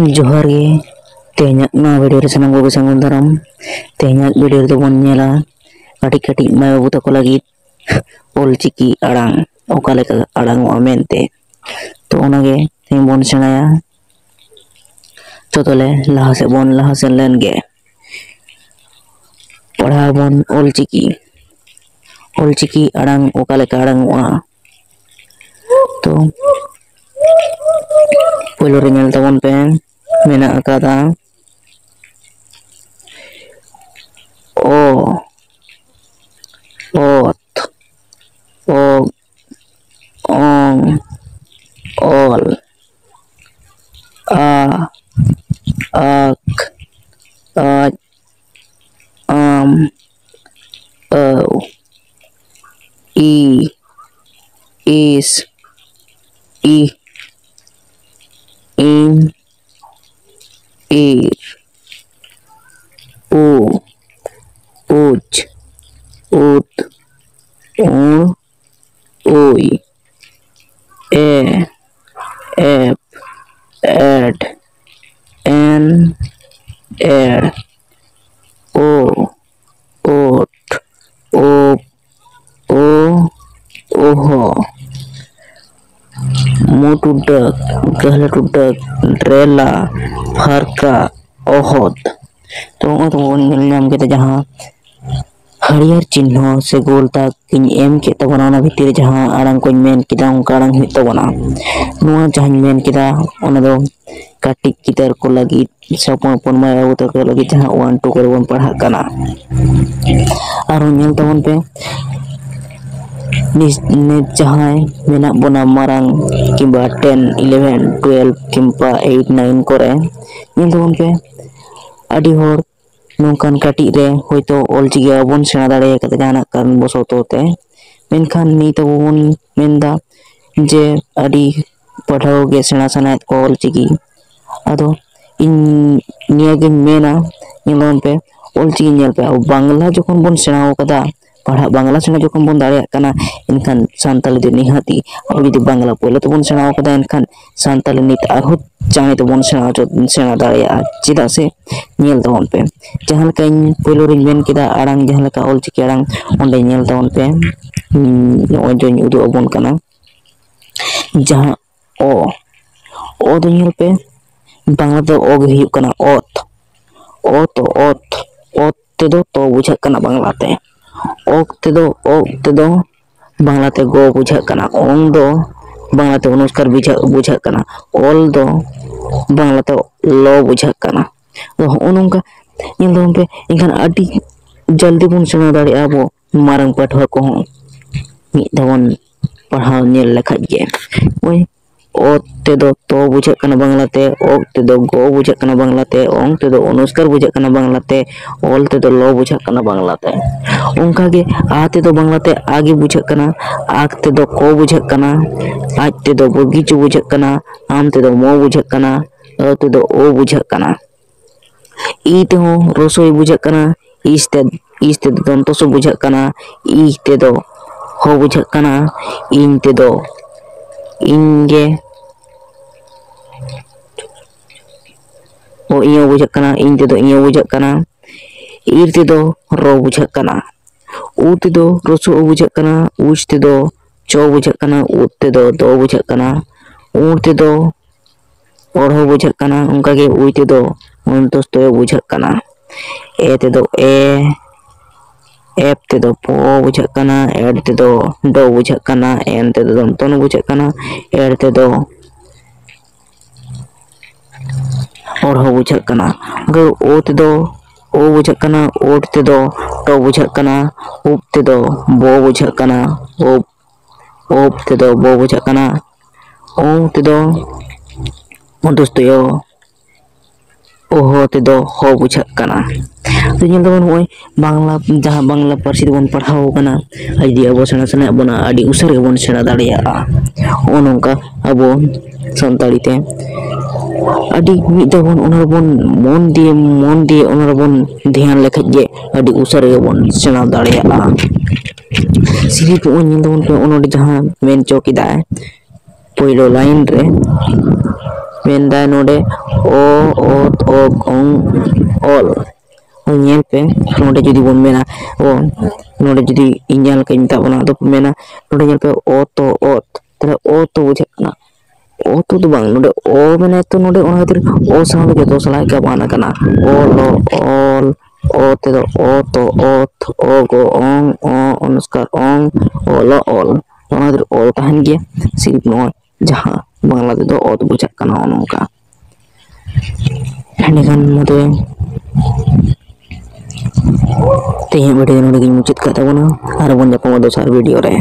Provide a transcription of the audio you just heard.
जोहार गे तेहኛक ना वीडियो रे सानाम को संगम दाराम तेहኛक वीडियो रे बोन नेला कटिक कटिक माय बाबू तको लगित ऑलचिकी आड़ांग ओका लेका आड़ांग मेनते तो ओनागे तेहñ बोन सेणाया तो तोले लाहा से लेन गे पढ़ा बोन ऑलचिकी आड़ांग ओका लेका आड़ांगोआ तो पहले रे नेल ताबोन पे मेना अकादा ओ ओत ओ ओंग ओल आ आक आज आम औ ई इस ई इन ईर ऊ उच उत ऊं उई ए एप एड एन एड ओ ओट ओप ओ ओहो मोटुडक गहलटुडक ड्रेला फरका ओहद तो बोन नाम के जहां हरियर चिन्ह से गोल तक किन एम के तबना ना भितर जहां आड़ांग को मेन किदा उनका आड़ांग हित तबना नुआ जहां मेन किदा ओना दो काटिक कितर को लगी सपन पन माय उतर को लगी जहां 1 2 कर बन पढ़ा कना और नेल तबन पे ने जहां मेना बना मारंग किंबा 10 11 12 किंबा 8 9 करे नेल तबन पे आदि होर नोंकान काटी रे होयतो ऑलचिकी बोन सेना दाड़े कते जाना कारण बसोतोते मेनखान नी तो बोन मेनदा जे आदि पढ़ाओ गे सेना सनायत को ऑलचिकी आदो इन नियागे मेना नेलोन पे ऑलचिकी नेल पे बांग्ला जोखन बोन सेनाओ कदा पढ़ा बांग्ला सेना जोखन बोन दाड़े कना इनखान सांताली दे निहाती और यदि बांग्ला पहले तो बोन सेनाओ कदा इनखान सांताली नित आरो चाहे तो बोन सेना दाड़े चिदा से नेल तबन पे जहां लका इन पहलो रे मेन किदा आड़ांग जहां लका ऑलचिकी आड़ांग ओंडे नेल तबन पे नोय जोन उदु अबन कना जहां ओ दो नेल पे बांग्ला दो ओ गे हुयुक कना ओत ते दो तो बुझा कना बांग्ला ते ओक ते दो बांग्ला ते गो बुझा कना ओंग दो बांग्ला ते अनुस्कार बुझा कना ओल दो बांग्ला ते लो बुझा कना तो ओनोंका नेल दो पे इनखान आदि जल्दी बन सेना दाड़े आबो मारंग पाठवा को मी दवन पढ़ाव नेल लेखा गे ओय ओ ते दो तो बुझा कना बांग्ला ते ओक ते दो गो बुझा कना बांग्ला ते ओंग ते दो अनुस्कार बुझा कना बांग्ला ते ओल ते दो लो बुझा कना बांग्ला ते उनका गे आ ते दो बांग्ला ते आगे बुझा कना आक ते दो को बुझा कना आज ते दो बगीचो बुझा कना आम ते दो मो बुझा कना अ ते दो ओ बुझा कना ई ते हो रसोई बुझा कना इस ते दंतोसो बुझा कना ई ते दो हो बुझा कना इन ते दो इंगे ओ इयो बुझा कना इन ते दो इयो बुझा कना ईर ते दो रो बुझा कना ऊ ते दो रसो बुझा कना उच ते दो चो बुझा कना उत ते दो बुझा कना ऊर ते दो ओढ़ो बुझा कना उनका के उई ते दो उनतोस तो बुझा कना ए ते दो ए एप ते दो पो बुझा कना एड ते दो डो बुझा कना एन ते दो दंतन बुझा कना एर ते दो ओढ़ो बुझा कना ओ ते दो ओ बुझा कना ओट ते दो टो बुझा कना उप ते दो बो बुझा कना ओप ते दो बो बुझा कना ओ ते दो दोस्तों यो ओहो ते दो हो बुझा कना तो नेल दबन होय बांग्ला जहां बांग्ला पारसी बन पढ़ाओ कना आदि अबो सेना सेना बना आदि उसर बन सेना दाड़िया ओनोंका अबो संताली ते आदि मी दबन ओनर बन मन दिए ओनर बन ध्यान लेखा जे आदि उसर बन सेना दाड़िया सिरी को नेल दबन पे ओनोड जहां मेन चौकीदार पहिलो लाइन रे मेनदाय नोडे ओ ओत ओग ओंग all nyel pe node judi bon mena o node judi inyal ke minta bona do mena node nyel pe o to ot tale o to bujhe kana o to do bang node o mena to node ona khatir o sound ke to salai ka bana kana o lo all o te do o to ot o go ong o onuskar ong o lo all ona khatir all tahan gya sirip no jaha bangla te do ot bujhe kana onongka endekan mode video मुचित करता आर बन जापा दोसर video रे।